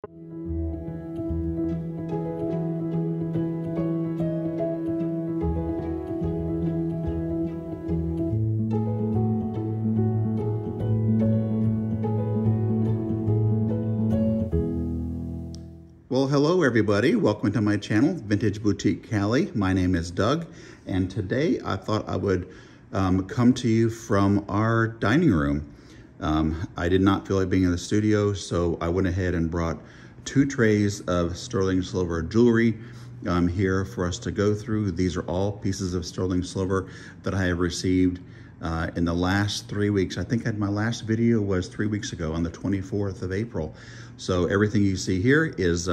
Well, hello everybody. Welcome to my channel, Vintage Boutique Cali. My name is Doug, and today I thought I would come to you from our dining room. I did not feel like being in the studio, so I went ahead and brought 2 trays of sterling silver jewelry here for us to go through. These are all pieces of sterling silver that I have received in the last 3 weeks. I think my last video was 3 weeks ago on the 24th of April. So everything you see here is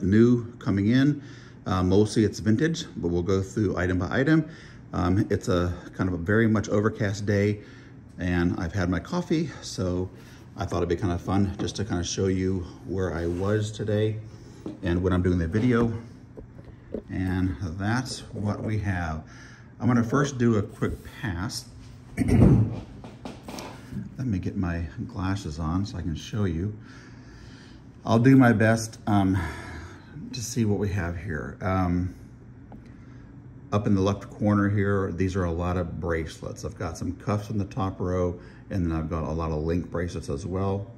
new coming in. Mostly it's vintage, but we'll go through item by item. It's a kind of a very much overcast day, and I've had my coffee, so I thought it'd be kind of fun just to kind of show you where I was today and when I'm doing the video. And that's what we have. I'm gonna first do a quick pass. Let me get my glasses on so I can show you. I'll do my best to see what we have here. Up in the left corner here, these are a lot of bracelets. I've got some cuffs in the top row, and then I've got a lot of link bracelets as well.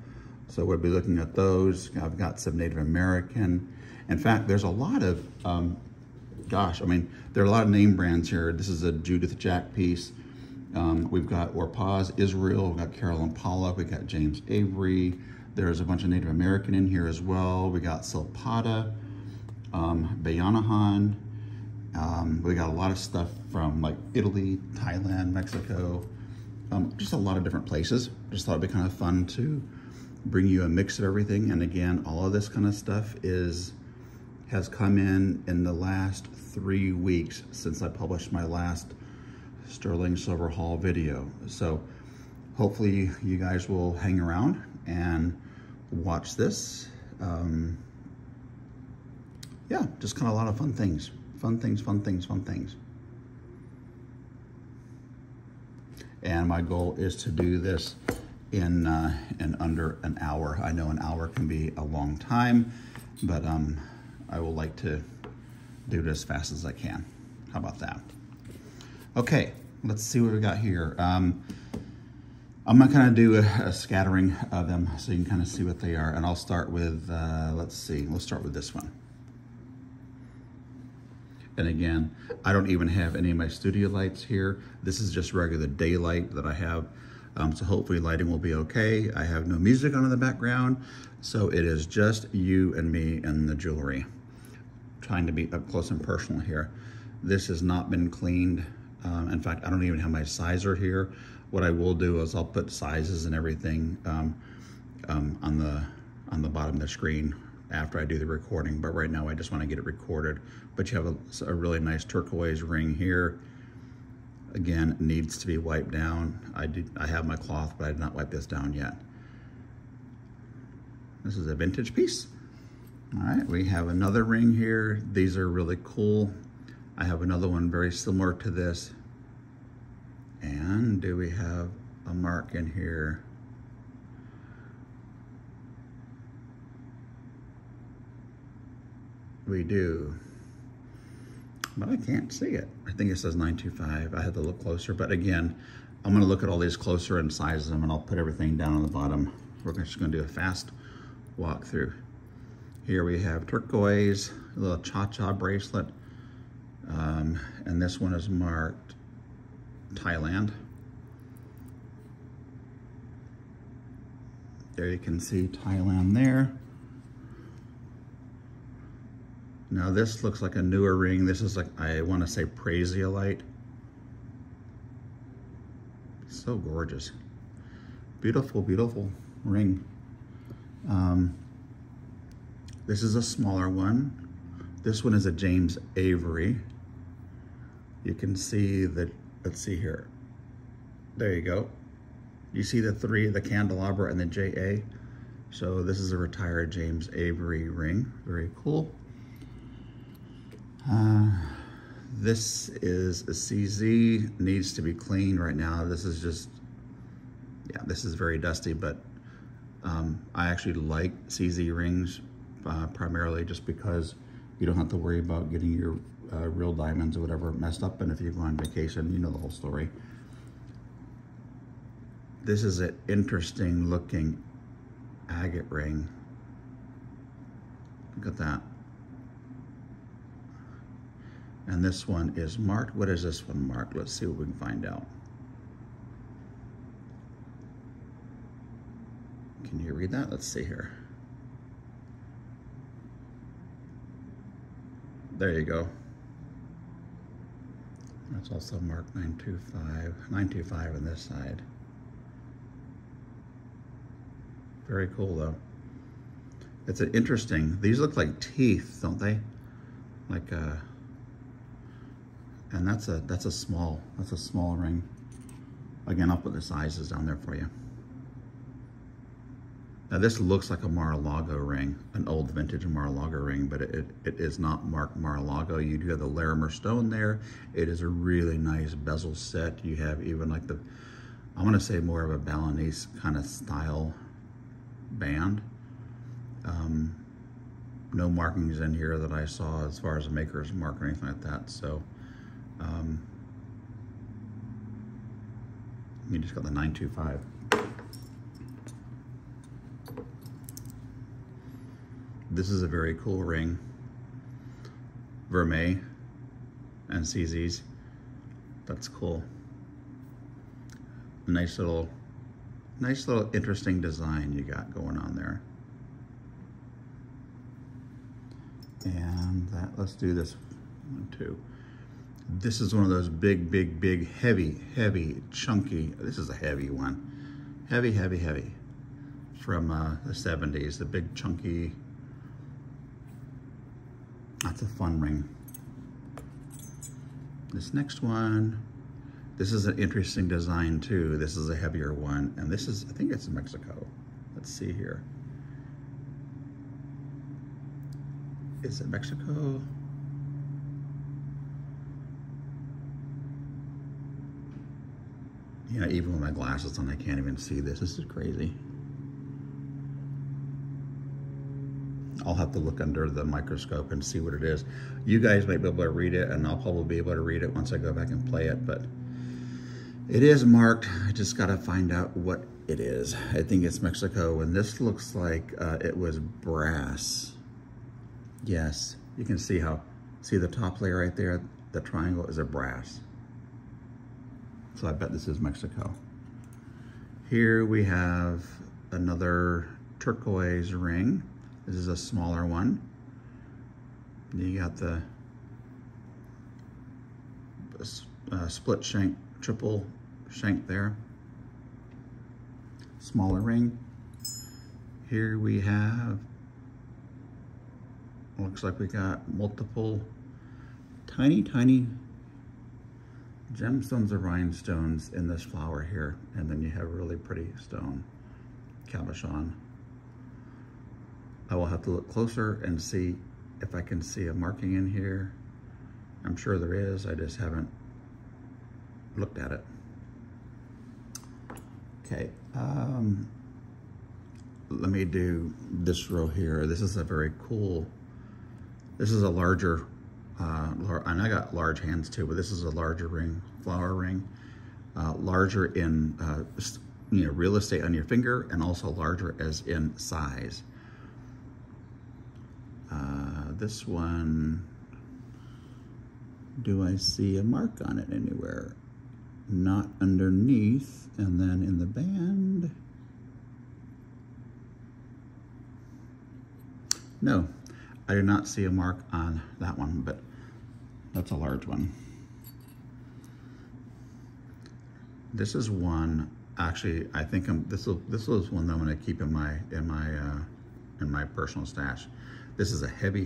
So we'll be looking at those. I've got some Native American. In fact, there's a lot of, gosh, I mean, there are a lot of name brands here. This is a Judith Jack piece. We've got Orpaz Israel, we've got Carolyn Pollock, we've got James Avery. There's a bunch of Native American in here as well. We got Silpada, Bayanahan. We got a lot of stuff from like Italy, Thailand, Mexico, just a lot of different places. Just thought it'd be kind of fun to bring you a mix of everything. And again, all of this kind of stuff has come in the last 3 weeks since I published my last sterling silver haul video. So hopefully you guys will hang around and watch this. Yeah, just kind of a lot of fun things. Fun things. And my goal is to do this in under an hour. I know an hour can be a long time, but I will like to do it as fast as I can. How about that? Okay, let's see what we got here. I'm gonna kind of do a scattering of them so you can kind of see what they are. And I'll start with, let's start with this one. And again, I don't even have any of my studio lights here. This is just regular daylight that I have. So hopefully lighting will be okay. I have no music on in the background. So it is just you and me and the jewelry. Trying to be up close and personal here. This has not been cleaned. In fact, I don't even have my sizer here. What I will do is I'll put sizes and everything on the bottom of the screen after I do the recording. But right now I just want to get it recorded. But you have a really nice turquoise ring here. Again, it needs to be wiped down. I have my cloth, but I did not wipe this down yet. This is a vintage piece. All right, we have another ring here. These are really cool. I have another one very similar to this. And do we have a mark in here? We do, but I can't see it. I think it says 925. I had to look closer, but again, I'm gonna look at all these closer and size them, and I'll put everything down on the bottom. We're just gonna do a fast walk through. Here we have turquoise, a little cha-cha bracelet, and this one is marked Thailand. There you can see Thailand there. Now this looks like a newer ring. This is like, I want to say Prasiolite. So gorgeous. Beautiful, beautiful ring. This is a smaller one. This one is a James Avery. You can see that, let's see here. There you go. You see the 3, the candelabra and the JA. So this is a retired James Avery ring. Very cool. This is a CZ, needs to be cleaned right now. This is just, yeah, this is very dusty, but I actually like CZ rings primarily just because you don't have to worry about getting your real diamonds or whatever messed up, and if you go on vacation, you know the whole story. This is an interesting looking agate ring. Look at that. And this one is marked. What is this one marked? Let's see what we can find out. Can you read that? Let's see here. There you go. That's also marked 925 on this side. Very cool though. It's an interesting, these look like teeth, don't they? Like and that's a small ring. Again, I'll put the sizes down there for you. Now this looks like a Mar-a-Lago ring, an old vintage Mar-a-Lago ring, but it is not marked Mar-a-Lago. You do have the Larimer stone there. It is a really nice bezel set. You have even like the, I want to say more of a Balinese kind of style band. No markings in here that I saw as far as a maker's mark or anything like that. So you just got the 925. This is a very cool ring. Vermeil and CZ's. That's cool. Nice little interesting design you got going on there. And that, let's do this one too. This is one of those big, heavy, chunky. This is a heavy one. Heavy from the 70s. The big chunky. That's a fun ring. This next one, this is an interesting design too. This is a heavier one, and this is, I think it's in Mexico. Let's see here. Is it Mexico? You know, even with my glasses on, I can't even see this. This is crazy. I'll have to look under the microscope and see what it is. You guys might be able to read it, and I'll probably be able to read it once I go back and play it, but it is marked. I just gotta find out what it is. I think it's Mexico, and this looks like it was brass. Yes, you can see the top layer right there, the triangle is a brass. So I bet this is Mexico. Here we have another turquoise ring. This is a smaller one. You got the split shank, triple shank there. Smaller ring. Here we have, looks like we got multiple tiny gemstones or rhinestones in this flower here. And then you have a really pretty stone, cabochon. I will have to look closer and see if I can see a marking in here. I'm sure there is, I just haven't looked at it. Okay, let me do this row here. This is a very cool, this is a larger, and I got large hands too, but this is a larger ring, flower ring. Larger in, you know, real estate on your finger, and also larger as in size. This one, do I see a mark on it anywhere? Not underneath, and then in the band. No, I do not see a mark on that one, but that's a large one. This is one, actually, I think this is one that I'm gonna keep in my personal stash. This is a heavy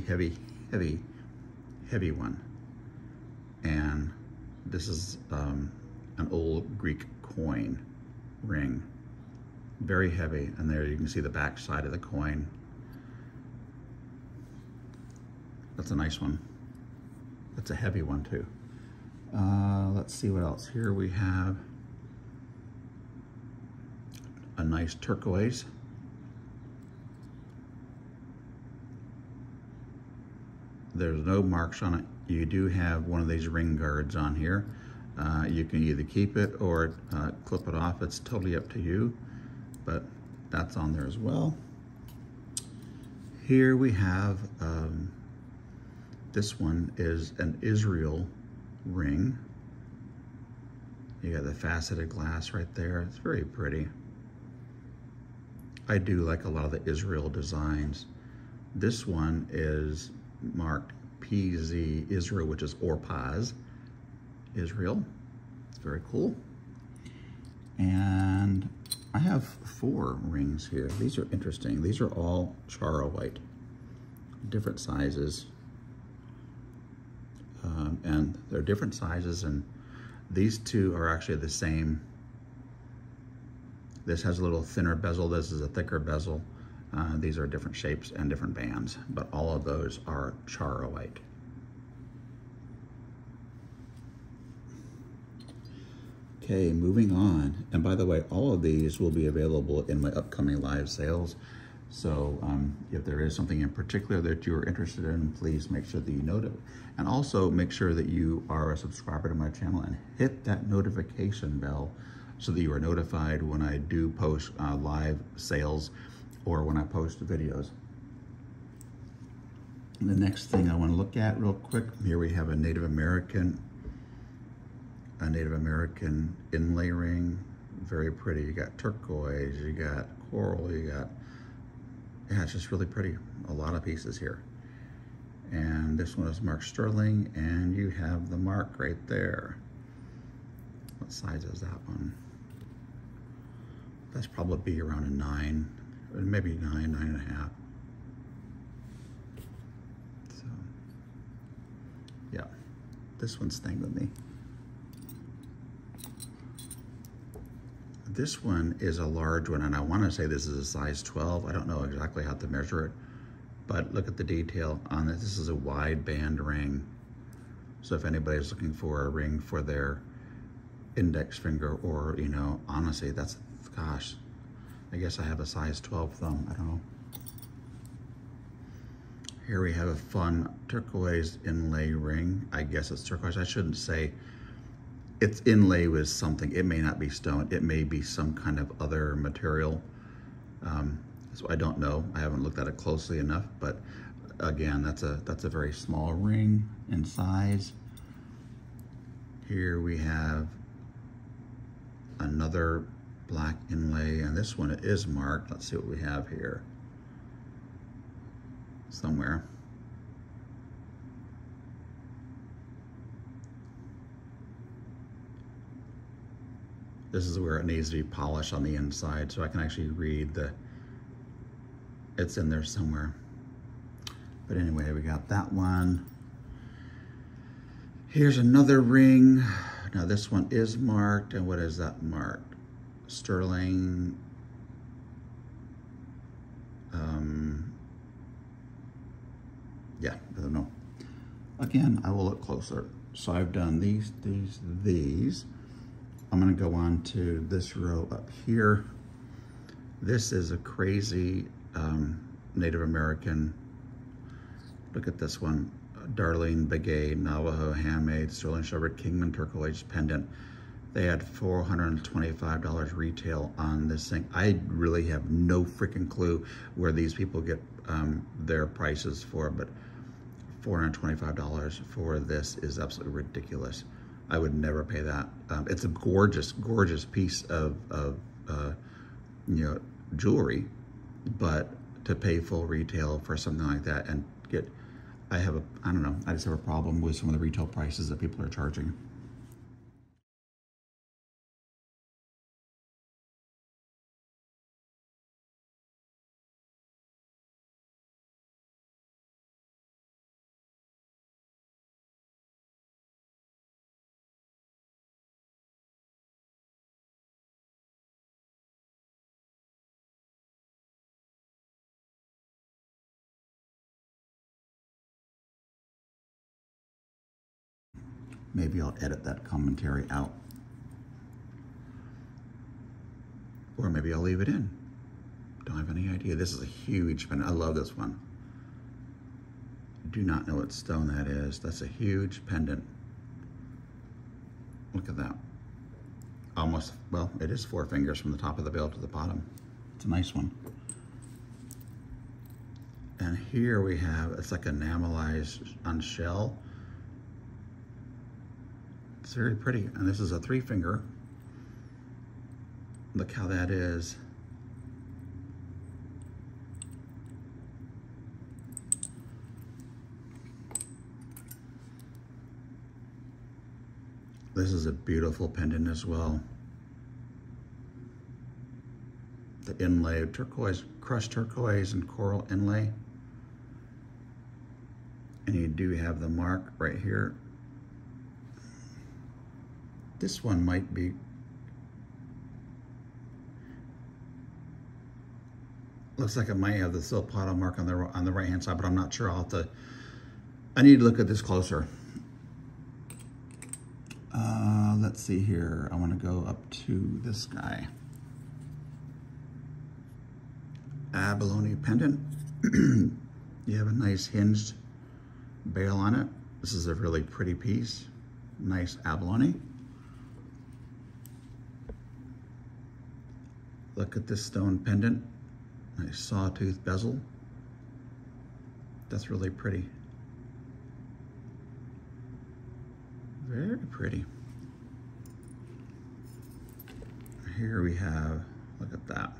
one. And this is an old Greek coin ring. Very heavy, and there you can see the back side of the coin. That's a nice one. That's a heavy one too. Let's see what else. Here we have a nice turquoise. There's no marks on it. You do have one of these ring guards on here. You can either keep it or clip it off. It's totally up to you, but that's on there as well. Here we have, this one is an Israel ring. You got the faceted glass right there. It's very pretty. I do like a lot of the Israel designs. This one is marked PZ Israel, which is Orpaz Israel. It's very cool. And I have 4 rings here. These are interesting. These are all charoite, different sizes. And they're different sizes, and these 2 are actually the same. This has a little thinner bezel. This is a thicker bezel. These are different shapes and different bands, but all of those are charoite. Okay, moving on. And by the way, all of these will be available in my upcoming live sales. So if there is something in particular that you're interested in, please make sure that you note it. And also make sure that you are a subscriber to my channel and hit that notification bell so that you are notified when I do post live sales or when I post videos. And the next thing I want to look at real quick, here we have a Native American inlay ring. Very pretty. You got turquoise, you got coral, you got, yeah, it's just really pretty. A lot of pieces here. And this one is marked sterling, and you have the mark right there. What size is that one? That's probably be around a 9, or maybe 9, 9.5. So, yeah, this one's staying with me. This one is a large one, and I want to say this is a size 12. I don't know exactly how to measure it, but look at the detail on it. This is a wide band ring. So if anybody's looking for a ring for their index finger, or, you know, honestly, that's, gosh, I guess I have a size 12 thumb. I don't know. Here we have a fun turquoise inlay ring. I guess it's turquoise. I shouldn't say it's inlay with something. It may not be stone. It may be some kind of other material. So I don't know. I haven't looked at it closely enough, but again, that's a very small ring in size. Here we have another black inlay, and this one is marked. Let's see what we have here. Somewhere. This is where it needs to be polished on the inside, so I can actually read it's in there somewhere. But anyway, we got that one. Here's another ring. Now this one is marked, and what is that marked? Sterling. Yeah, I don't know. Again, I will look closer. So I've done these. I'm gonna go on to this row up here. This is a crazy Native American. Look at this one. Darlene Begay, Navajo handmade, sterling shepherd, Kingman turquoise pendant. They had $425 retail on this thing. I really have no freaking clue where these people get their prices for, but $425 for this is absolutely ridiculous. I would never pay that. It's a gorgeous, gorgeous piece of you know, jewelry, but to pay full retail for something like that and get, I don't know, I just have a problem with some of the retail prices that people are charging. Maybe I'll edit that commentary out. Or maybe I'll leave it in. Don't have any idea. This is a huge pen. I love this one. do not know what stone that is. That's a huge pendant. Look at that. Almost, well, it is 4 fingers from the top of the bell to the bottom. It's a nice one. And here we have, it's like enamelized on shell. It's very pretty. And this is a 3 finger. Look how that is. This is a beautiful pendant as well. The inlay, turquoise, crushed turquoise and coral inlay. And you do have the mark right here. This one might be, looks like it might have the Silpato mark on the right hand side, but I'm not sure. I need to look at this closer. Let's see here. I want to go up to this guy. Abalone pendant. You have a nice hinged bail on it. This is a really pretty piece. Nice abalone. Look at this stone pendant. Nice sawtooth bezel. That's really pretty. Very pretty. Here we have, look at that.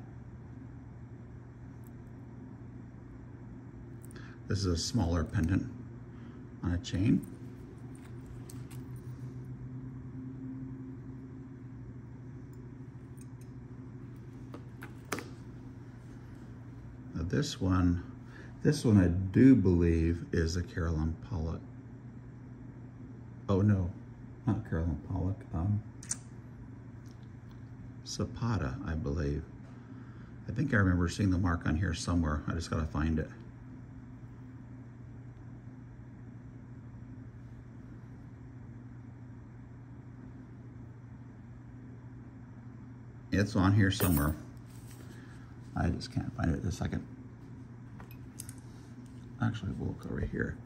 This is a smaller pendant on a chain. Now this one I do believe is a Carolyn Pollock. Oh no, not Carolyn Pollock. Zapata, I believe. I think I remember seeing the mark on here somewhere. I just gotta find it. It's on here somewhere. I just can't find it in a second. Actually, we'll look over here.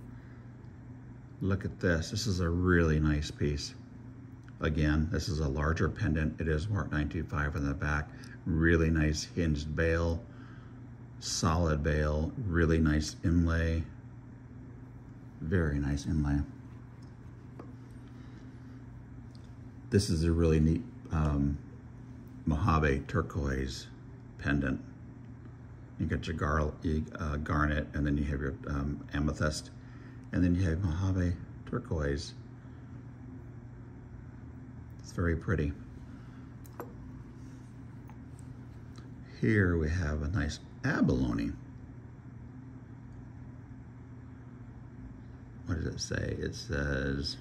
Look at this. This is a really nice piece. Again, this is a larger pendant. It is marked 925 on the back. Really nice hinged bail, solid bail, really nice inlay. Very nice inlay. This is a really neat Mojave turquoise pendant. You got your garnet, and then you have your amethyst, and then you have Mojave turquoise. It's very pretty. Here we have a nice abalone. What does it say? It says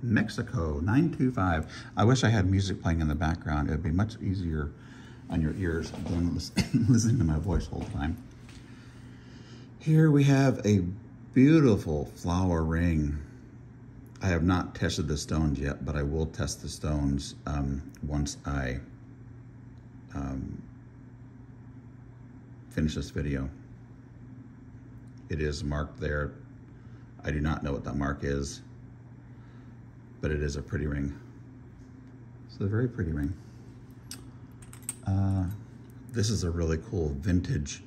Mexico 925. I wish I had music playing in the background. It would be much easier on your ears than listening to my voice all the time. Here we have a beautiful flower ring. I have not tested the stones yet, but I will test the stones once I finish this video. It is marked there. I do not know what that mark is, but it is a pretty ring. It's a very pretty ring. This is a really cool vintage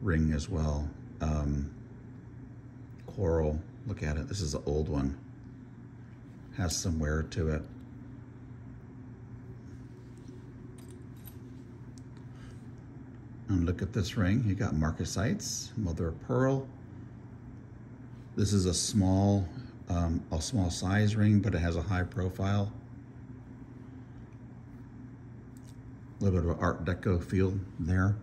ring as well. Coral, look at it. This is an old one. Has some wear to it. And look at this ring. You got marcasites, mother of pearl. This is a small size ring, but it has a high profile. A little bit of an Art Deco feel there.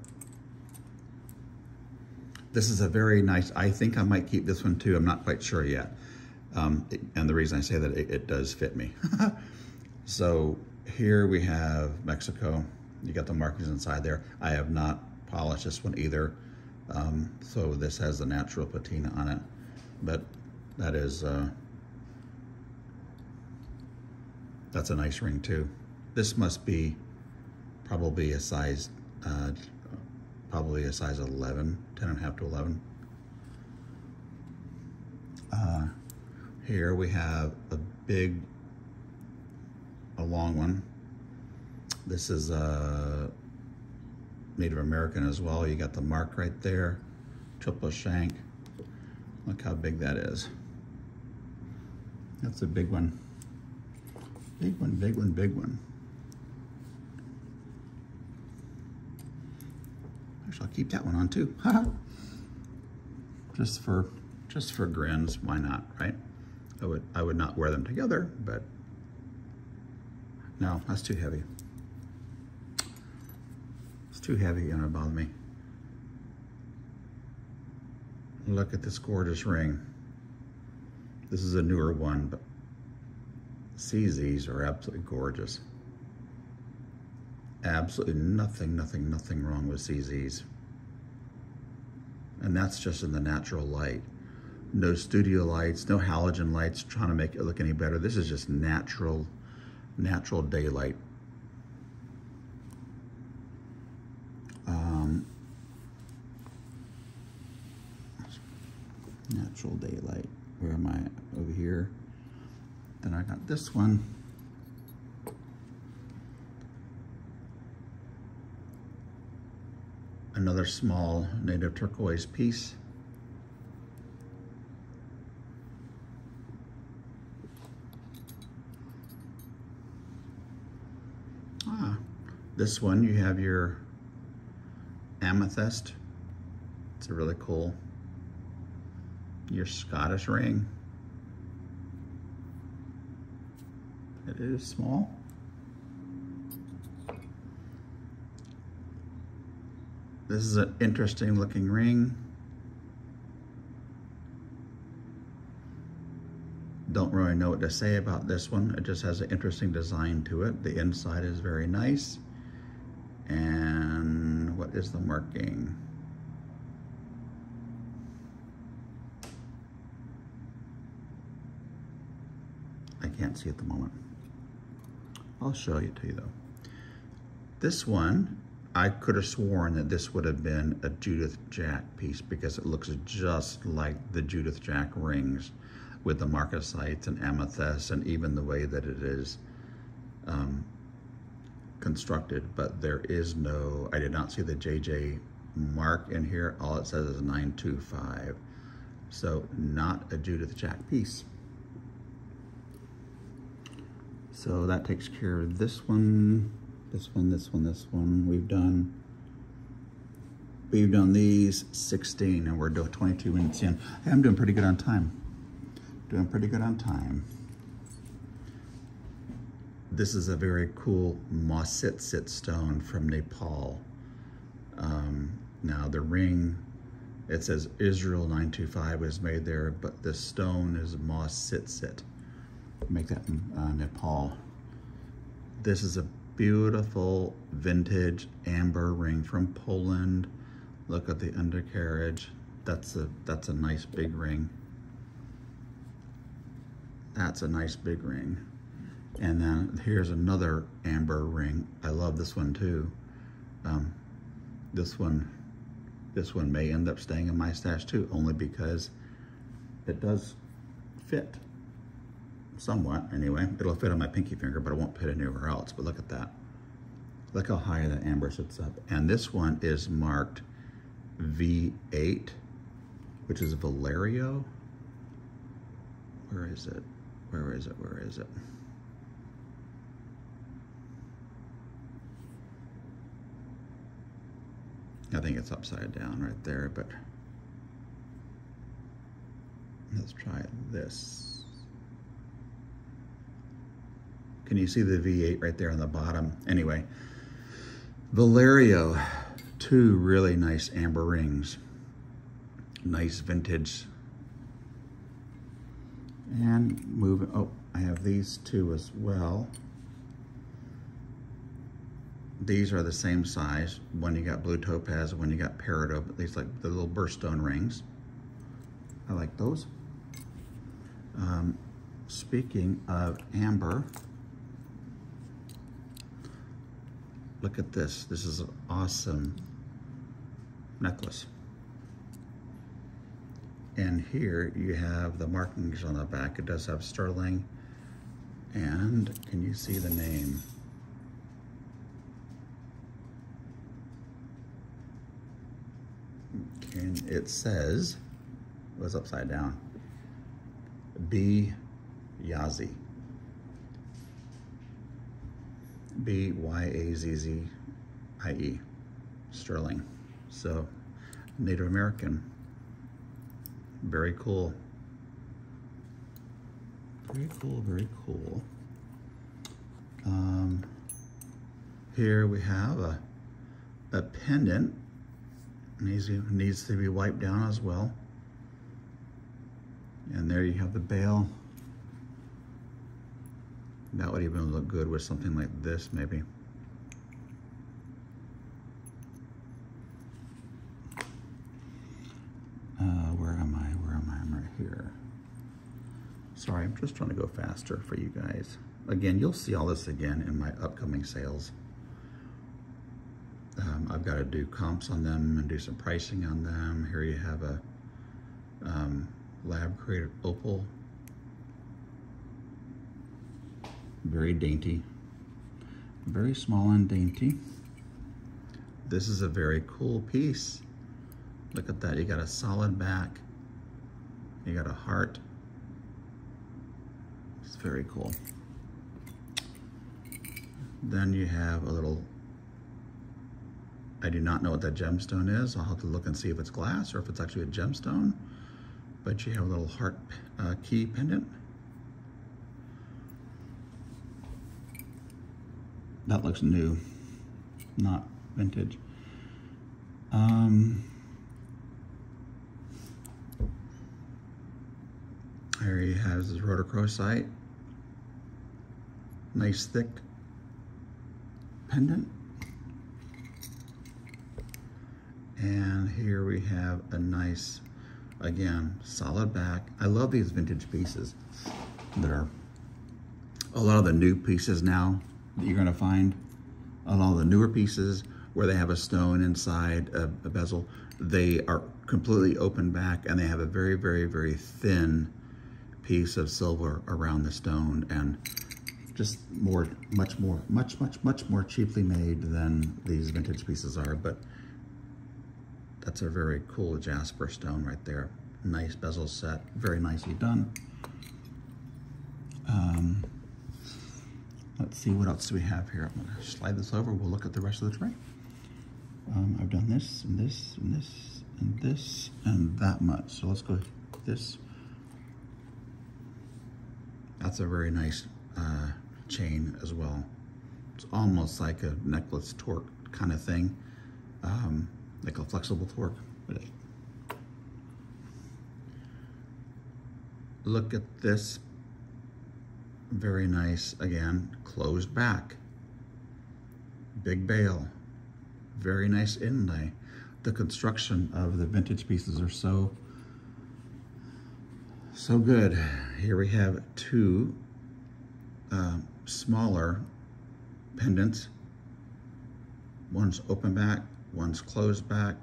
This is a very nice, I think I might keep this one too. I'm not quite sure yet. And the reason I say that, it does fit me. So here we have Mexico. You got the markings inside there. I have not polished this one either. So this has the natural patina on it, but that is, that's a nice ring too. This must be probably a size probably a size 11, 10 and a half to 11. Here we have a long one. This is Native American as well. You got the mark right there, triple shank. Look how big that is. That's a big one. Big one, big one, big one. Actually, I'll keep that one on too. just for grins, why not, right? I would not wear them together, but no, that's too heavy. It's too heavy and it'll bother me. Look at this gorgeous ring. This is a newer one, but CZs are absolutely gorgeous. Absolutely nothing wrong with CZs. And that's just in the natural light. No studio lights, no halogen lights trying to make it look any better. This is just natural daylight. Natural daylight. Where am I? Over here. Then I got this one. Another small native turquoise piece. This one, you have your amethyst. It's a really cool. Your Scottish ring. It is small. This is an interesting looking ring. Don't really know what to say about this one. It just has an interesting design to it. The inside is very nice. And what is the marking? I can't see at the moment. I'll show it to you though. This one, I could have sworn that this would have been a Judith Jack piece because it looks just like the Judith Jack rings with the marcasites and amethyst and even the way that it is constructed, but there is no, I did not see the JJ mark in here. All it says is 925. So not a Judith Jack piece. So that takes care of this one, this one, this one, this one. We've done these 16 and we're doing 22 minutes in. Hey, I'm doing pretty good on time. Doing pretty good on time. This is a very cool Mositsit stone from Nepal. Now the ring, it says Israel 925 was made there, but the stone is Mositsit. Make that in Nepal. This is a beautiful vintage amber ring from Poland. Look at the undercarriage. That's a nice big ring. That's a nice big ring. And then here's another amber ring. I love this one too. This one may end up staying in my stash too, only because it does fit somewhat anyway. It'll fit on my pinky finger, but it won't fit anywhere else. But look at that. Look how high that amber sits up. And this one is marked V8, which is Valerio. Where is it? Where is it? Where is it? I think it's upside down right there, but let's try this. Can you see the V8 right there on the bottom? Anyway, Valerio, two really nice amber rings. Nice vintage. And moving, oh, I have these two as well. These are the same size. One you got blue topaz, one you got peridot. These like the little birthstone rings. I like those. Speaking of amber, look at this. This is an awesome necklace. And here you have the markings on the back. It does have sterling. And can you see the name? And it says, it was upside down, B. Yazzie. B-Y-A-Z-Z-I-E, sterling. So, Native American. Very cool. Very cool, very cool. Here we have a pendant. Needs to be wiped down as well. And there you have the bail. That would even look good with something like this, maybe. Where am I? Where am I? I'm right here. Sorry, I'm just trying to go faster for you guys. Again, you'll see all this again in my upcoming sales. I've got to do comps on them and do some pricing on them. Here you have a lab created opal. Very dainty. Very small and dainty. This is a very cool piece. Look at that. You got a solid back. You got a heart. It's very cool. Then you have a little, I do not know what that gemstone is. I'll have to look and see if it's glass or if it's actually a gemstone. But you have a little heart key pendant. That looks new, not vintage. Here he has his rhodochrosite. Nice thick pendant. And here we have a nice, again, solid back. I love these vintage pieces. They're a lot of the new pieces now that you're gonna find. A lot of the newer pieces where they have a stone inside a bezel, they are completely open back and they have a very, very, very thin piece of silver around the stone, and just much more cheaply made than these vintage pieces are. But that's a very cool jasper stone right there. Nice bezel set, very nicely done. Let's see, what else do we have here? I'm gonna slide this over, we'll look at the rest of the tray. I've done this, and this, and this, and this, and that much. So let's go with this. That's a very nice chain as well. It's almost like a necklace torque kind of thing, like a flexible torque. Look at this, very nice, again, closed back, big bail, very nice inlay. The construction of the vintage pieces are so good. Here we have two smaller pendants. One's open back, one's closed back.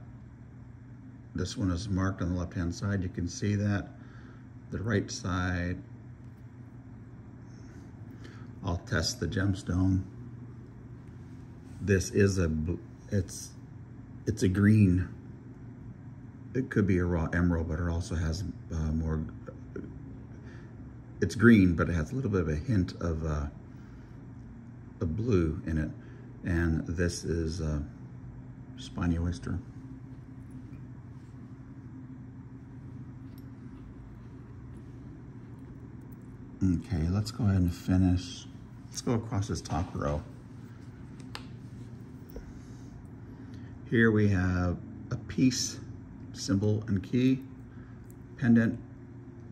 This one is marked on the left-hand side. You can see that. The right side, I'll test the gemstone. This is it's a green. It could be a raw emerald, but it also has more, it's green, but it has a little bit of a hint of a blue in it. And this is spiny oyster. Okay, let's go ahead and finish. Let's go across this top row. Here we have a piece, symbol and key, pendant.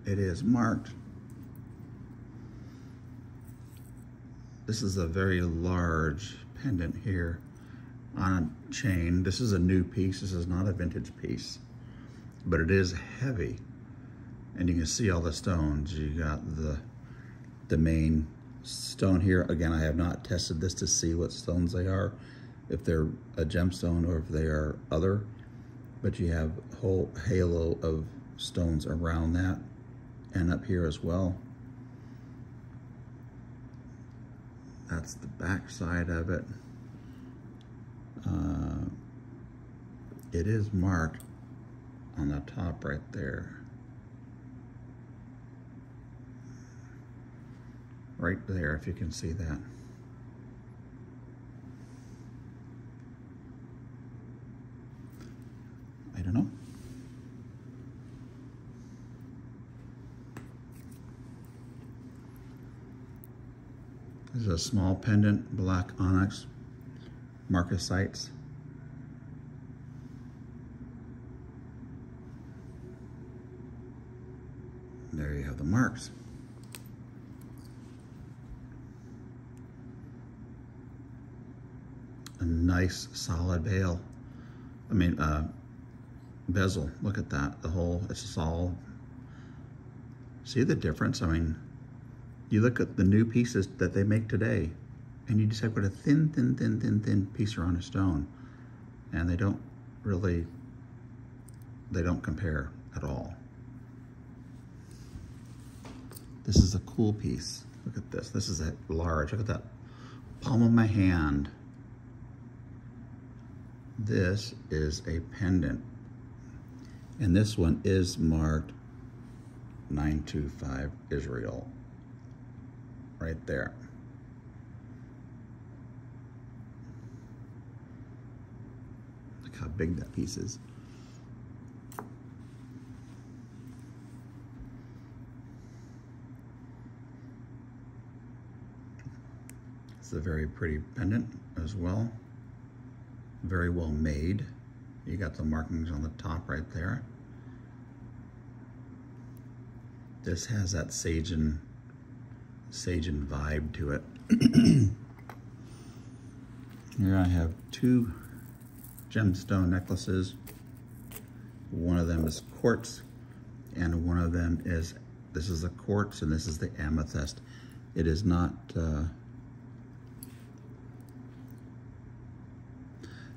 It is marked. This is a very large pendant here on a chain. This is a new piece. This is not a vintage piece, but it is heavy. And you can see all the stones. You got the main stone here. Again, I have not tested this to see what stones they are, if they're a gemstone or if they are other, but you have a whole halo of stones around that and up here as well. That's the back side of it. It is marked on the top right there. Right there, if you can see that. I don't know. This is a small pendant, black onyx, marcasites. There you have the marks. A nice solid bezel. Bezel. Look at that. The whole, it's just all. See the difference? I mean, you look at the new pieces that they make today, and you just have got a thin piece around a stone, and they don't compare at all. This is a cool piece. Look at this. This is a large. Look at that palm of my hand. This is a pendant, and this one is marked 925 Israel. Right there. Look how big that piece is. It's a very pretty pendant as well. Very well made. You got the markings on the top right there. This has that Sagen vibe to it. Here I have two gemstone necklaces. One of them is quartz, and one of them is, this is the quartz and this is the amethyst. It is not,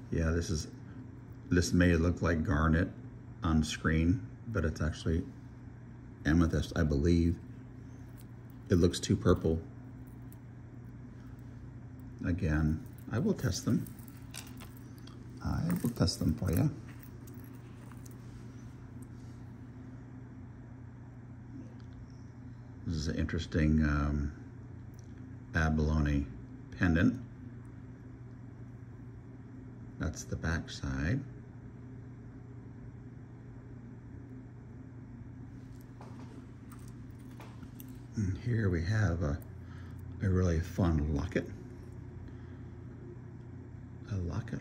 yeah, this may look like garnet on screen, but it's actually amethyst, I believe. It looks too purple. Again, I will test them. I will test them for you. This is an interesting abalone pendant. That's the back side. And here we have a really fun locket. A locket.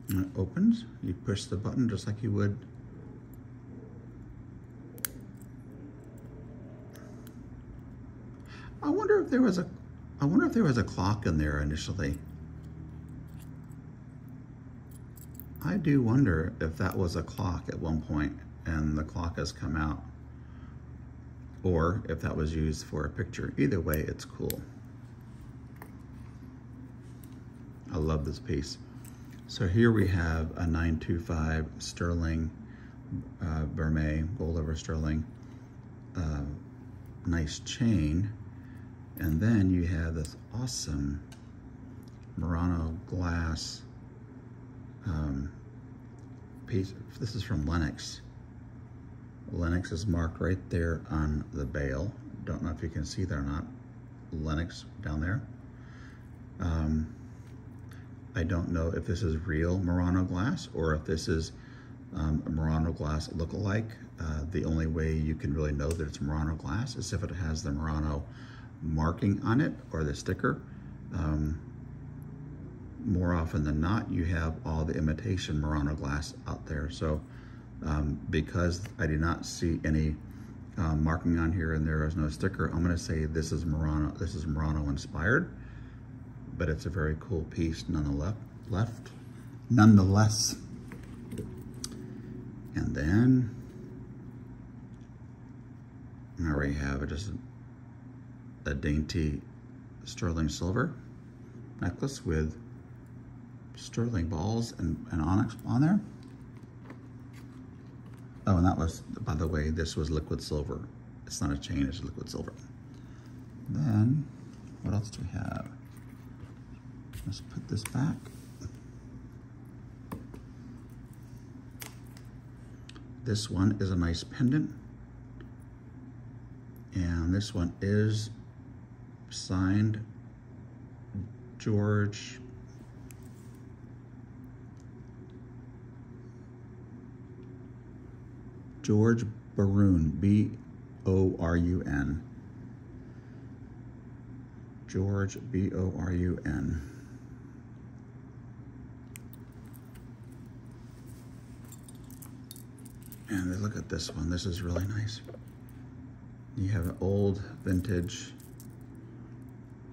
And it opens. You push the button just like you would. I wonder if there was a clock in there initially. I do wonder if that was a clock at one point and the clock has come out, or if that was used for a picture. Either way, it's cool. I love this piece. So here we have a 925 sterling vermeil, gold over sterling, nice chain. And then you have this awesome Murano glass piece. This is from Lenox. Lenox is marked right there on the bail. Don't know if you can see that or not. Lenox down there. I don't know if this is real Murano glass or if this is a Murano glass look-alike. The only way you can really know that it's Murano glass is if it has the Murano marking on it or the sticker. More often than not, you have all the imitation Murano glass out there. So because I did not see any marking on here and there is no sticker, I'm going to say this is Murano inspired, but it's a very cool piece nonetheless. And then I already have just a dainty sterling silver necklace with sterling balls and onyx on there. Oh, and that was, by the way, this was liquid silver. It's not a chain, it's liquid silver. Then, what else do we have? Let's put this back. This one is a nice pendant. And this one is signed George Borun, B-O-R-U-N. George, B-O-R-U-N. And look at this one. This is really nice. You have an old vintage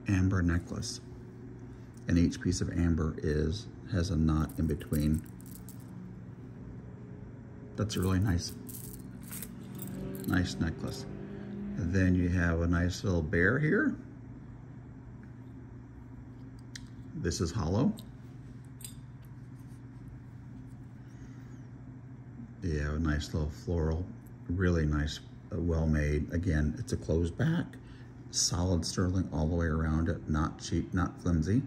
amber necklace. And each piece of amber has a knot in between. That's a really nice necklace. And then you have a nice little bear here. This is hollow. You have a nice little floral, really nice, well made. Again, it's a closed back, solid sterling all the way around it, not cheap, not flimsy.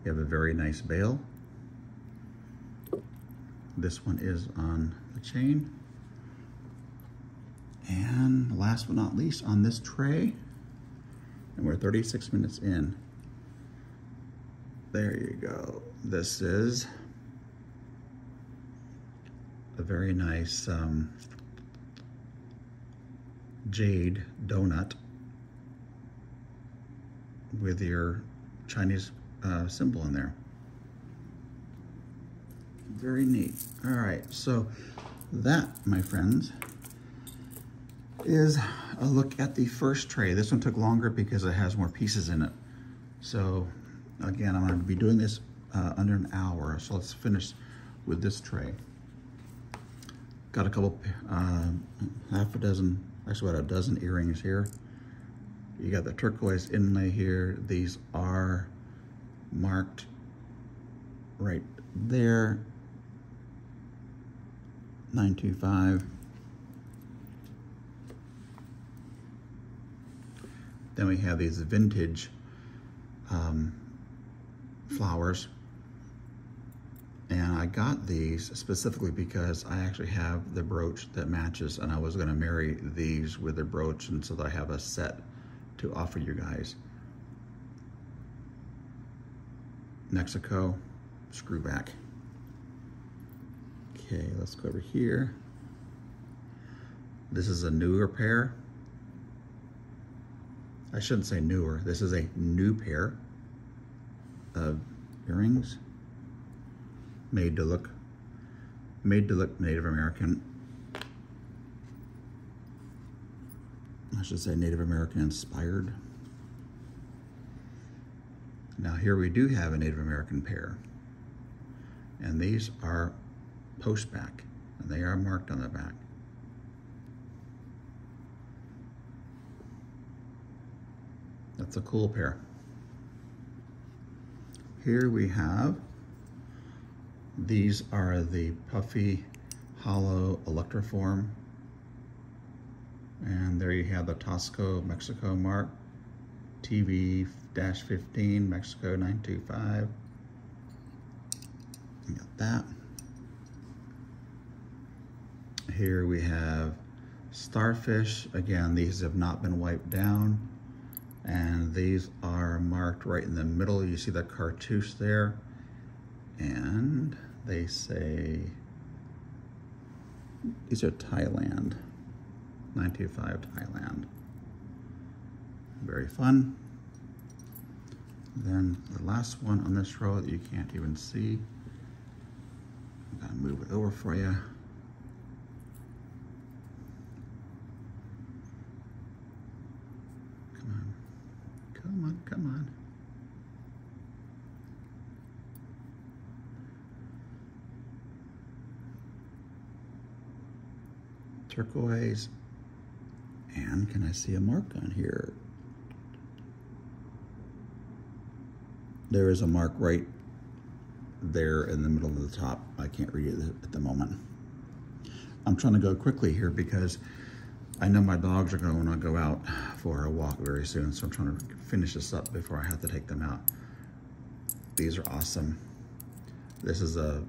You have a very nice bail. This one is on the chain. And last but not least, on this tray, and we're 36 minutes in. There you go. This is a very nice jade donut with your Chinese symbol in there. Very neat. All right, so that, my friends, is a look at the first tray. This one took longer because it has more pieces in it. So again, I'm going to be doing this under an hour. So let's finish with this tray. Got a couple, half a dozen, actually about a dozen earrings here. You got the turquoise inlay here. These are marked right there, 925. Then we have these vintage flowers. And I got these specifically because I actually have the brooch that matches, and I was gonna marry these with the brooch, and so that I have a set to offer you guys. Mexico, screw back. Okay, let's go over here. This is a newer pair. I shouldn't say newer, this is a new pair of earrings. Made to look Native American. I should say Native American inspired. Now here we do have a Native American pair. And these are post back, and they are marked on the back. That's a cool pair. Here we have, these are the puffy hollow electroform. And there you have the Tosco Mexico mark, TV-15, Mexico 925. You got that. Here we have starfish. Again, these have not been wiped down. And these are marked right in the middle. You see the cartouche there. And they say, these are Thailand, 925 Thailand. Very fun. Then the last one on this row that you can't even see. I'm gonna move it over for you. Come on, come on. Turquoise. And can I see a mark on here? There is a mark right there in the middle of the top. I can't read it at the moment. I'm trying to go quickly here because I know my dogs are going to want to go out for a walk very soon, so I'm trying to finish this up before I have to take them out. These are awesome. This is a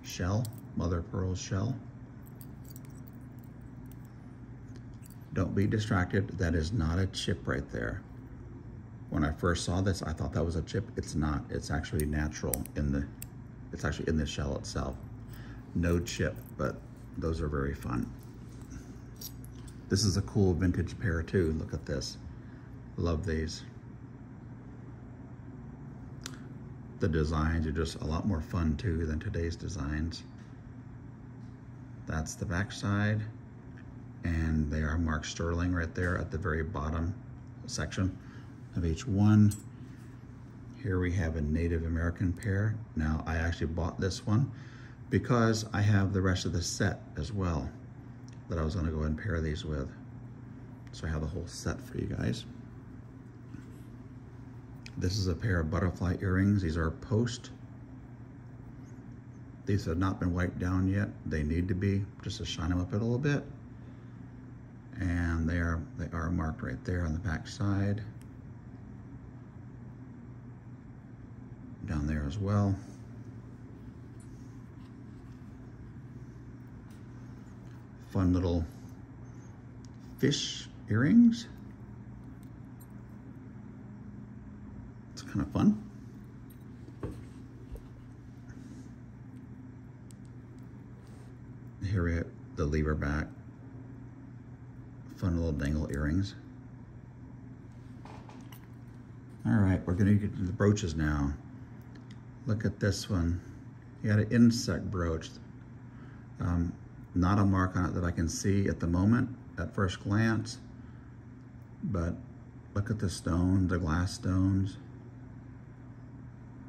shell, mother of pearl shell. Don't be distracted. That is not a chip right there. When I first saw this, I thought that was a chip. It's not. It's actually natural it's actually in the shell itself. No chip, but those are very fun. This is a cool vintage pair too. Look at this. Love these. The designs are just a lot more fun too than today's designs. That's the back side, and they are marked sterling right there at the very bottom section of each one. Here we have a Native American pair. Now I actually bought this one because I have the rest of the set as well that I was going to go ahead and pair these with. So I have the whole set for you guys. This is a pair of butterfly earrings. These are post. These have not been wiped down yet. They need to be, just to shine them up a little bit. And they are marked right there on the back side. Down there as well. Fun little fish earrings. It's kind of fun. Here we have the lever back. Fun little dangle earrings. All right, we're gonna get to the brooches now. Look at this one. You got an insect brooch. Not a mark on it that I can see at the moment, at first glance, but look at the stone, the glass stones,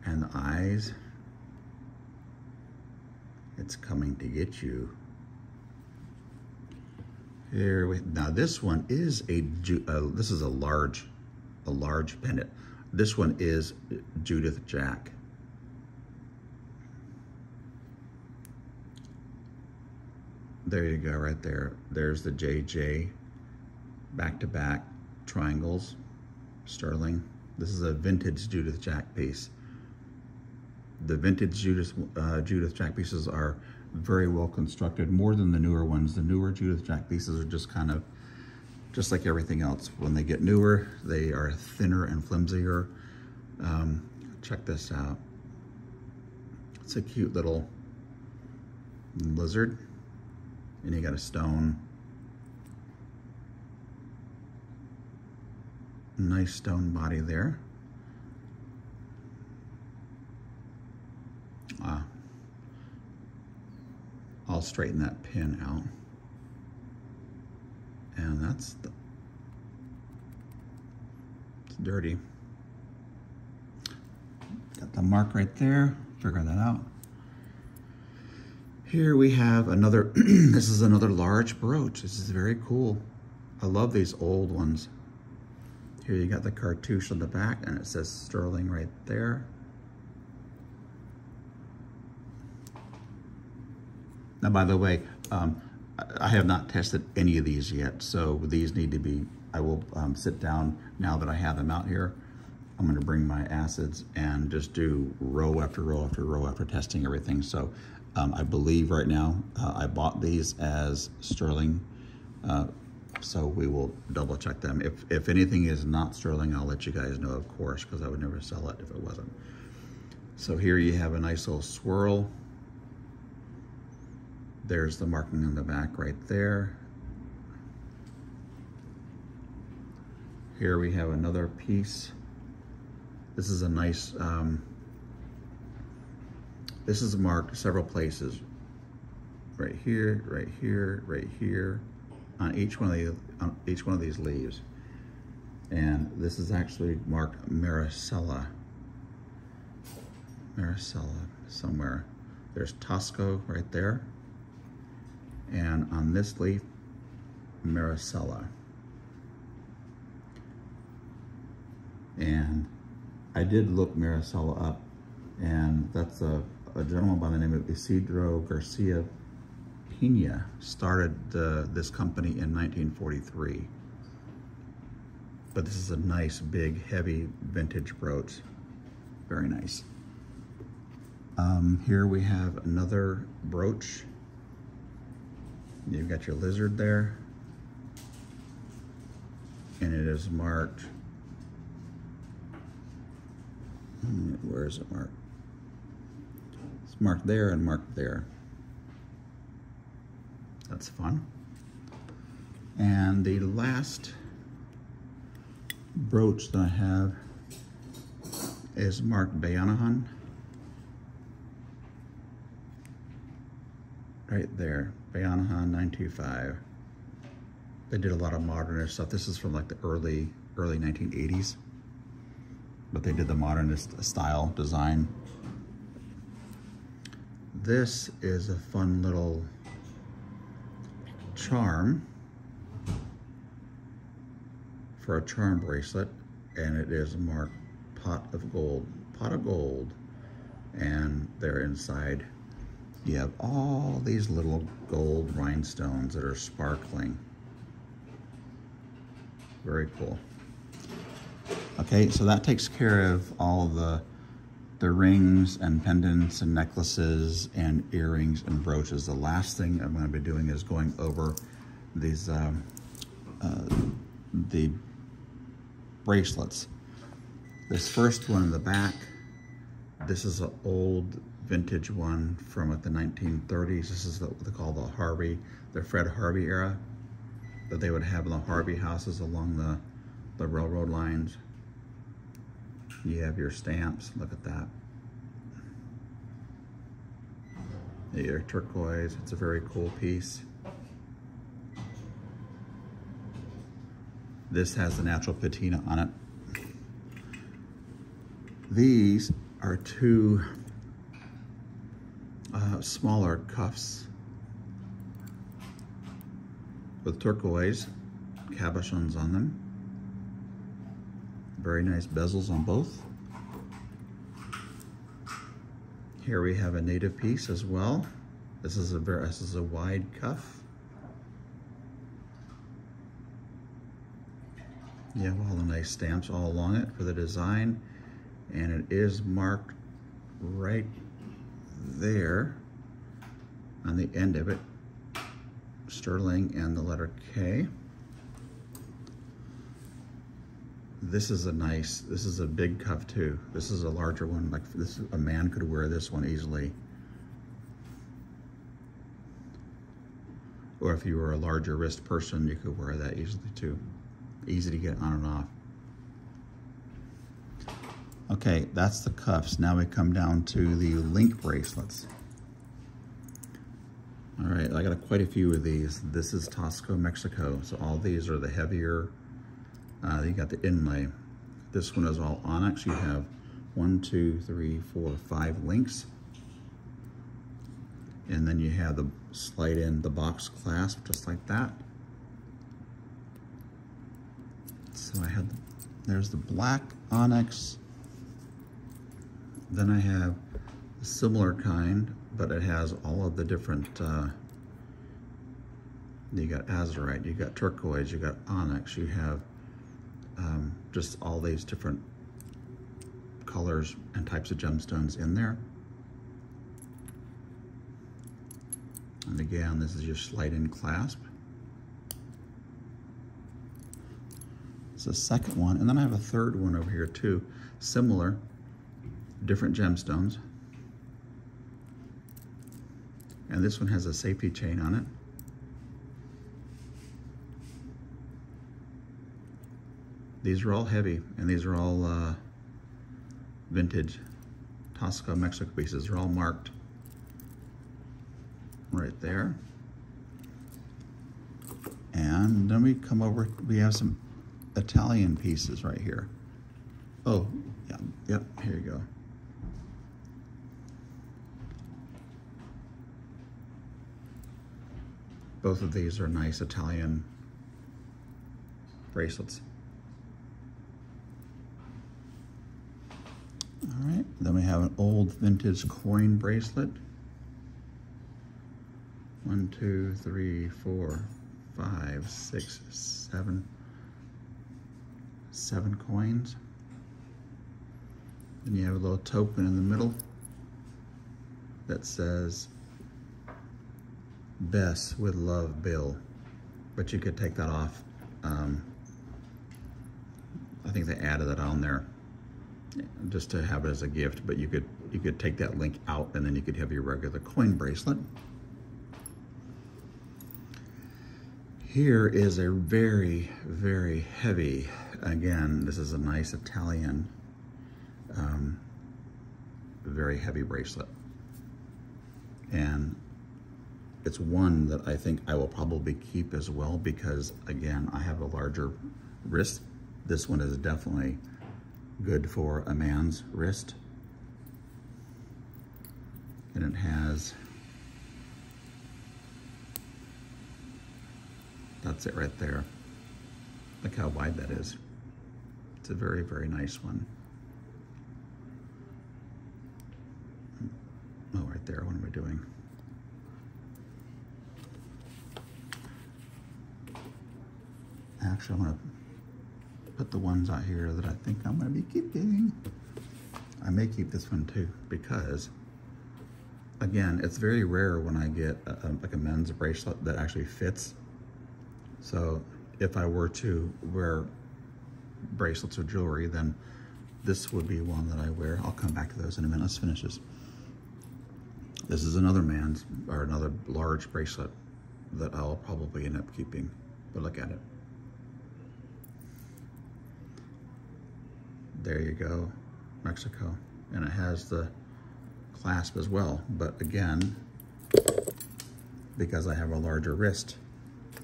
and the eyes. It's coming to get you. Now this one is this is a large pendant. This one is Judith Jack. There you go, right there. There's the JJ, back-to-back triangles, sterling. This is a vintage Judith Jack piece. The vintage Judith Jack pieces are very well constructed, more than the newer ones. The newer Judith Jack pieces are just kind of, just like everything else. When they get newer, they are thinner and flimsier. Check this out. It's a cute little lizard. And you got a stone. Nice stone body there. I'll straighten that pin out. And it's dirty. Got the mark right there, figure that out. Here we have another, this is another large brooch. This is very cool. I love these old ones. Here you got the cartouche on the back and it says sterling right there. Now, by the way, I have not tested any of these yet, so these need to be, I will sit down now that I have them out here. I'm gonna bring my acids and just do row after row after row after testing everything. So I believe right now I bought these as sterling, so we will double check them. If anything is not sterling, I'll let you guys know, of course, because I would never sell it if it wasn't. So here you have a nice little swirl. There's the marking on the back right there. Here we have another piece. This is a nice, this is marked several places. Right here, right here, right here, on each one of these leaves. And this is actually marked Maricela. Maricela somewhere. There's Tosco right there. And on this leaf, Maricela. And I did look Maricela up, and that's a gentleman by the name of Isidro Garcia Pina started this company in 1943. But this is a nice, big, heavy vintage brooch. Very nice. Here we have another brooch. You've got your lizard there. And it is marked, where is it marked? It's marked there and marked there. That's fun. And the last brooch that I have is marked Bayanahan. Right there, Bayanahan 925. They did a lot of modernist stuff. This is from like the early 1980s, but they did the modernist style design. This is a fun little charm for a charm bracelet, and it is marked pot of gold, and there inside you have all these little gold rhinestones that are sparkling. Very cool. Okay, so that takes care of all the rings and pendants and necklaces and earrings and brooches. The last thing I'm going to be doing is going over these the bracelets. This first one in the back, this is an old vintage one from the 1930s. This is what they call the Fred Harvey era that they would have in the Harvey houses along the railroad lines. You have your stamps, look at that. Your turquoise, it's a very cool piece. This has the natural patina on it. These are two smaller cuffs with turquoise cabochons on them. Very nice bezels on both. Here we have a native piece as well. This is a wide cuff. You have all the nice stamps all along it for the design, and it is marked right there on the end of it, sterling and the letter K. This is a big cuff too. This is a larger one. Like this, a man could wear this one easily. Or if you were a larger wrist person, you could wear that easily too. Easy to get on and off. Okay, that's the cuffs. Now we come down to the link bracelets. All right, I got quite a few of these. This is Tosco, Mexico. So all these are the heavier. You got the inlay. This one is all onyx. You have 1, 2, 3, 4, 5 links. And then you have the slide in the box clasp, just like that. So there's the black onyx. Then I have a similar kind, but it has all of the different, you got azurite, you got turquoise, you got onyx, you have just all these different colors and types of gemstones in there. And again, this is your slide-in clasp. It's the second one, and then I have a third one over here too, similar, different gemstones. And this one has a safety chain on it. These are all heavy, and these are all vintage Tosco, Mexico pieces. They're all marked right there. And then we come over, we have some Italian pieces right here. Oh, yeah, yep, here you go. Both of these are nice Italian bracelets. All right, then we have an old vintage coin bracelet. 1, 2, 3, 4, 5, 6, 7. 7 coins. Then you have a little token in the middle that says, "Best with love, Bill." But you could take that off. I think they added that on there just to have it as a gift, but you could take that link out and then you could have your regular coin bracelet. Here is a very, very heavy, again, this is a nice Italian, very heavy bracelet. And it's one that I think I will probably keep as well because, again, I have a larger wrist. This one is definitely good for a man's wrist. And it has, that's it right there. Look how wide that is. It's a very, very nice one. Oh, right there, what am I doing? Actually, I'm gonna put the ones out here that I think I'm gonna be keeping. I may keep this one too, because again, it's very rare when I get like a men's bracelet that actually fits. So if I were to wear bracelets or jewelry, then this would be one that I wear. I'll come back to those in a minute. Let's finish this. This is another man's, or another large bracelet that I'll probably end up keeping, but look at it. There you go, Mexico. And it has the clasp as well, but again, because I have a larger wrist,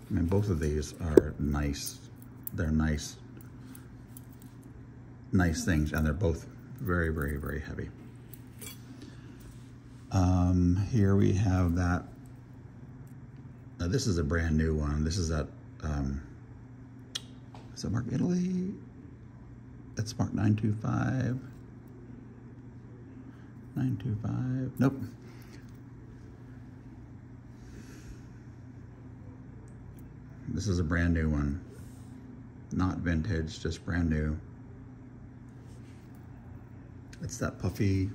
I mean, both of these are nice. They're nice things, and they're both very, very, very heavy. Here we have that. Now this is a brand new one. This is that, is it marked Italy? It's marked 925. 925, nope. This is a brand new one. Not vintage, just brand new. It's that puffy,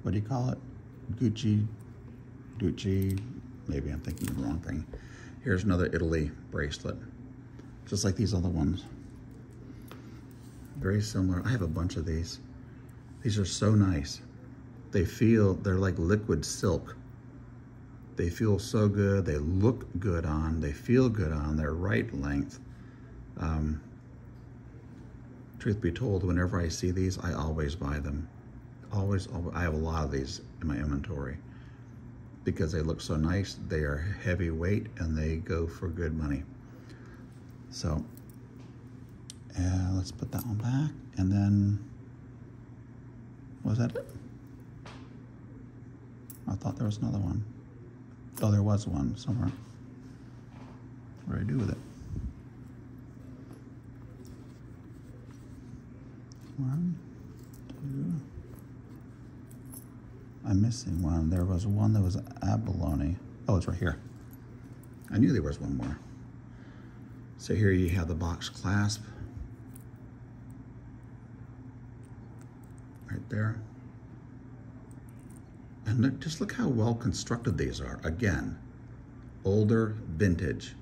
what do you call it? Gucci, maybe I'm thinking the wrong thing. Here's another Italy bracelet, just like these other ones. Very similar. I have a bunch of these. These are so nice. They're like liquid silk. They feel so good. They look good on. They feel good on. They're right length. Truth be told, whenever I see these, I always buy them. Always, I have a lot of these in my inventory because they look so nice. They are heavyweight and they go for good money. So, let's put that one back. And then, was that it? I thought there was another one. Oh, there was one somewhere. What did I do with it? 1, 2. I'm missing one. There was one that was abalone. Oh, it's right here. I knew there was one more. So here you have the box clasp. Right there. And look, just look how well constructed these are. Again, older vintage.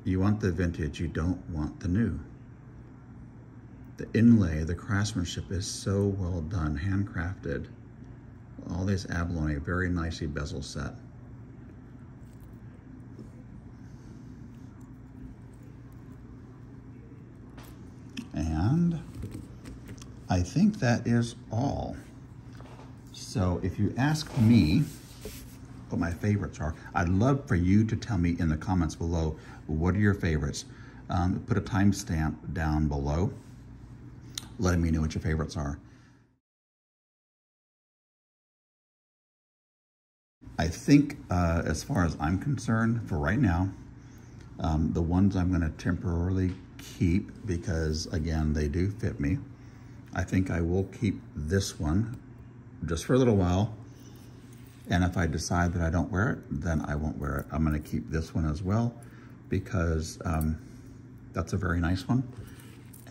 You want the vintage, you don't want the new. The inlay, the craftsmanship is so well done, handcrafted. All this abalone, very nicely bezel set. And I think that is all. So if you ask me what my favorites are, I'd love for you to tell me in the comments below, what are your favorites? Put a timestamp down below, letting me know what your favorites are. I think as far as I'm concerned, for right now, the ones I'm gonna temporarily keep because again, they do fit me. I think I will keep this one just for a little while. And if I decide that I don't wear it, then I won't wear it. I'm gonna keep this one as well because that's a very nice one.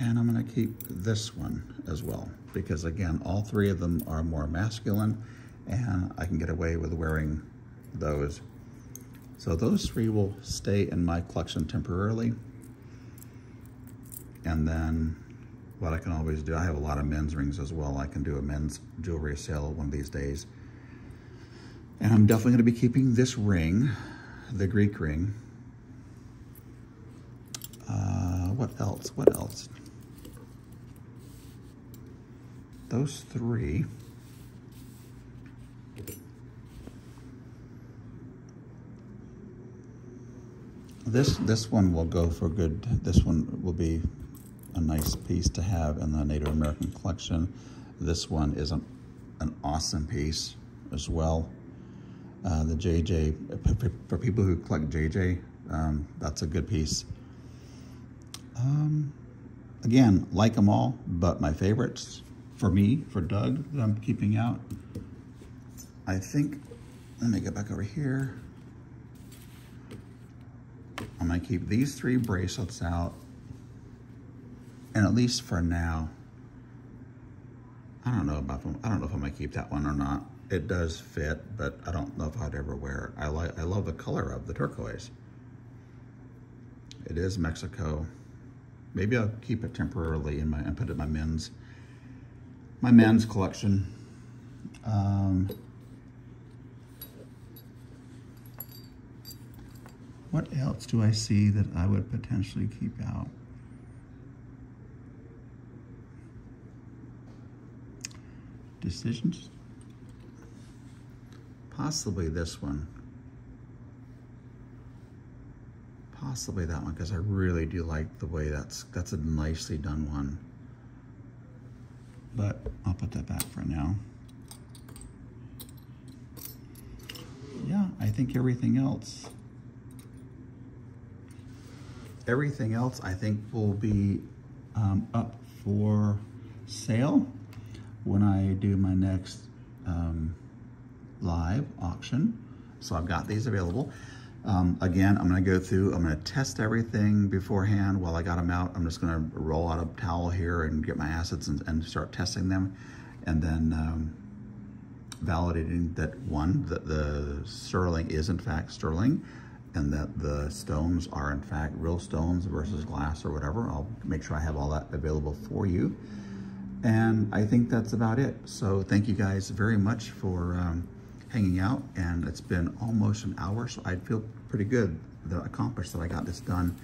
And I'm gonna keep this one as well because again, all three of them are more masculine and I can get away with wearing those. So those three will stay in my collection temporarily. And then what I can always do, I have a lot of men's rings as well. I can do a men's jewelry sale one of these days. And I'm definitely gonna be keeping this ring, the Greek ring. What else? What else? Those three. This one will go for good. This one will be a nice piece to have in the Native American collection. This one is an awesome piece as well. The JJ, for people who collect JJ, that's a good piece. Again, like them all, but my favorites for me, for Doug, that I'm keeping out, I think, let me get back over here. I'm gonna keep these three bracelets out, and at least for now, I don't know about them. I don't know if I'm gonna keep that one or not. It does fit, but I don't know if I'd ever wear it. I love the color of the turquoise. It is Mexico. Maybe I'll keep it temporarily and put it in my men's collection. What else do I see that I would potentially keep out? Decisions? Possibly this one. Possibly that one, because I really do like the way that's a nicely done one. But I'll put that back for now. Yeah, I think everything else I think will be up for sale when I do my next live auction. So I've got these available. Again, I'm gonna go through, I'm gonna test everything beforehand while I got them out. I'm just gonna roll out a towel here and get my assets and start testing them. And then validating that one, that the sterling is in fact sterling, and that the stones are in fact real stones versus glass or whatever. I'll make sure I have all that available for you. And I think that's about it. So thank you guys very much for hanging out, and it's been almost an hour, so I feel pretty good, accomplished that I got this done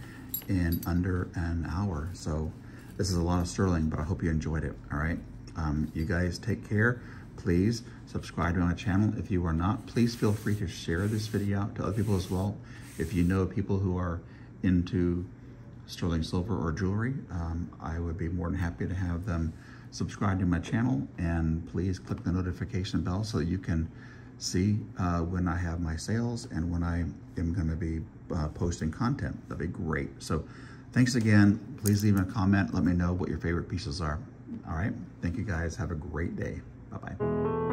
in under an hour. So this is a lot of sterling, but I hope you enjoyed it, all right? You guys take care. Please subscribe to my channel. If you are not, please feel free to share this video out to other people as well. If you know people who are into sterling silver or jewelry, I would be more than happy to have them subscribe to my channel, and please click the notification bell so that you can see when I have my sales and when I am going to be posting content. That'd be great. So thanks again. Please leave a comment. Let me know what your favorite pieces are. All right. Thank you guys. Have a great day. Bye-bye.